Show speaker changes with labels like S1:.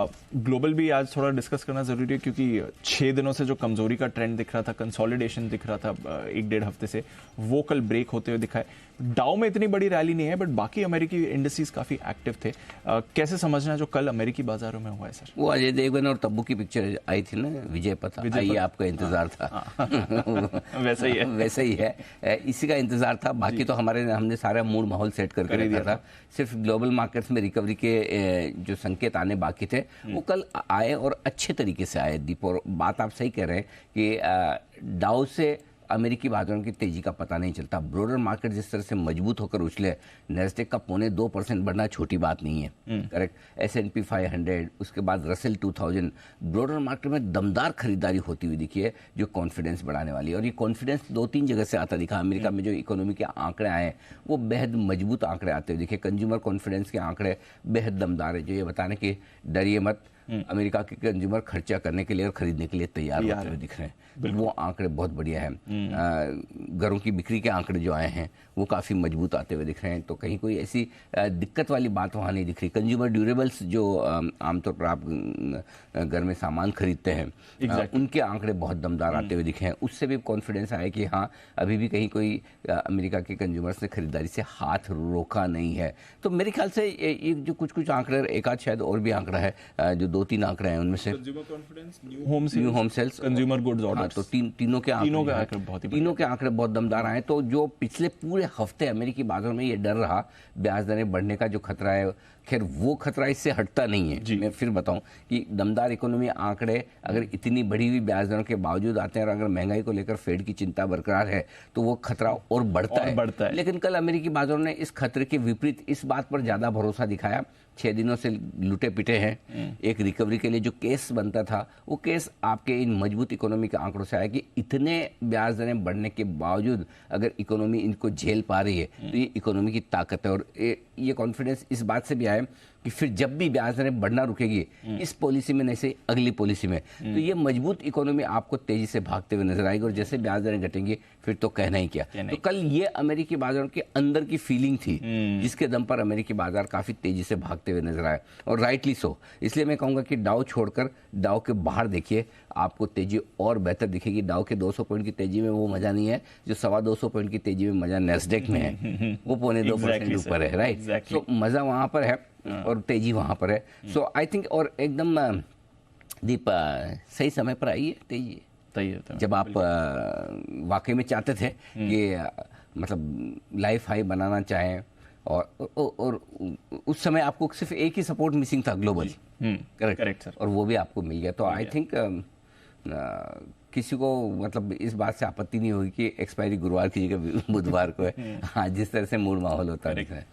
S1: Global भी आज थोड़ा डिस्कस करना जरूरी है क्योंकि 6 दिनों से जो कमजोरी का ट्रेंड दिख रहा था, कंसोलिडेशन दिख रहा था एक डेढ़ हफ्ते से, वो कल ब्रेक होते हुए दिखा है। डाउ में इतनी बड़ी रैली नहीं है बट बाकी अमेरिकी इंडस्ट्रीज काफी एक्टिव थे। कैसे समझना जो कल अमेरिकी बाजारों में हुआ है सर?
S2: वो अजय देवगन और तब्बू की पिक्चर आई थी ना, विजय पता, ये आपका इंतजार था।
S1: वैसा ही है,
S2: वैसा ही है, इसी का इंतजार था। बाकी तो हमने सारा मूड माहौल सेट करके रखा था। सिर्फ ग्लोबल मार्केट्स में रिकवरी के जो संकेत आने बाकी थे वो कल आए और अच्छे तरीके से आए। दीप, और बात आप सही कह रहे हैं कि डाउ से अमेरिकी बाजारों की तेजी का पता नहीं चलता। ब्रोडर मार्केट जिस तरह से मजबूत होकर उछले, नैस्डैक का 0.25% बढ़ना छोटी बात नहीं है। करेक्ट। S&P 500, उसके बाद रसेल 2000, ब्रोडर मार्केट में दमदार खरीदारी होती हुई दिखी है जो कॉन्फिडेंस बढ़ाने वाली है। और ये कॉन्फिडेंस 2-3 जगह से आता दिखा। अमेरिका में जो इकोनॉमी के आंकड़े आए वो बेहद मजबूत आंकड़े आते हुए दिखे। कंज्यूमर कॉन्फिडेंस के आंकड़े बेहद दमदार है, जो ये बताने कि डरिए मत, अमेरिका के कंज्यूमर खर्चा करने के लिए और खरीदने के लिए तैयार होते हुए दिख रहे हैं। वो आंकड़े बहुत बढ़िया हैं। घरों की बिक्री के आंकड़े जो आए हैं वो काफ़ी मजबूत आते हुए दिख रहे हैं। तो कहीं कोई ऐसी दिक्कत वाली बात वहाँ नहीं दिख रही। कंज्यूमर ड्यूरेबल्स जो आमतौर पर आप घर में सामान खरीदते हैं, उनके आंकड़े बहुत दमदार आते हुए दिखे हैं। उससे भी कॉन्फिडेंस आया कि हाँ, अभी भी कहीं कोई अमेरिका के कंज्यूमर्स ने खरीदारी से हाथ रोका नहीं है। तो मेरे ख्याल से ये जो कुछ आंकड़े, एक आध शायद और भी आंकड़ा है, जो 2-3 आंकड़े हैं उनमें से
S1: consumer confidence, new home sales, consumer goods orders,
S2: तो तीनों के आंकड़े बहुत दमदार आए। तो जो पिछले पूरे हफ्ते अमेरिकी बाजारों में ये डर रहा ब्याज दरें बढ़ने का जो खतरा है, खैर वो खतरा इससे हटता नहीं है। मैं फिर बताऊं कि दमदार इकोनॉमी आंकड़े अगर इतनी बढ़ी हुई ब्याज दरों के बावजूद आते हैं और अगर महंगाई को लेकर फेड की चिंता बरकरार है तो वो खतरा और बढ़ता है। लेकिन कल अमेरिकी बाजारों ने इस खतरे के विपरीत इस बात पर ज्यादा भरोसा दिखाया। 6 दिनों से लुटे पिटे हैं। एक रिकवरी के लिए जो केस बनता था वो केस आपके इन मजबूत इकोनॉमी के आंकड़ों से आया कि इतने ब्याज दरें बढ़ने के बावजूद अगर इकोनॉमी इनको झेल पा रही है तो ये इकोनॉमी की ताकत है। और ये कॉन्फिडेंस इस बात से भी आया कि फिर जब भी ब्याज दरें बढ़ना रुकेगी, इस पॉलिसी में नहीं से अगली पॉलिसी में, तो ये मजबूत इकोनॉमी आपको तेजी से भागते हुए नजर आएगी। और जैसे ब्याज दरें घटेंगी फिर तो कहना ही क्या। तो कल ये अमेरिकी बाजारों के अंदर की फीलिंग थी जिसके दम पर अमेरिकी बाजार काफी तेजी से भागते हुए नजर आए, और राइटली सो। इसलिए मैं कहूंगा कि डाउ छोड़कर डाउ के बाहर देखिए, आपको तेजी और बेहतर दिखेगी। डाउ के 200 पॉइंट की तेजी में वो मजा नहीं है जो 225 पॉइंट की तेजी में मजा नैस्डैक में है। वो 0.2% ऊपर है, राइट। तो मजा वहां पर है और तेजी वहां पर है। सो आई थिंक, और एकदम दीप सही समय पर आई है तेजी, जब आप वाकई में चाहते थे कि मतलब लाइफ हाई बनाना चाहें, और उस समय आपको सिर्फ एक ही सपोर्ट मिसिंग था, ग्लोबल। Correct sir. और वो भी आपको मिल गया। तो आई थिंक किसी को मतलब इस बात से आपत्ति नहीं होगी कि एक्सपायरी गुरुवार की जगह बुधवार को है। हाँ, जिस तरह से मूड माहौल होता है।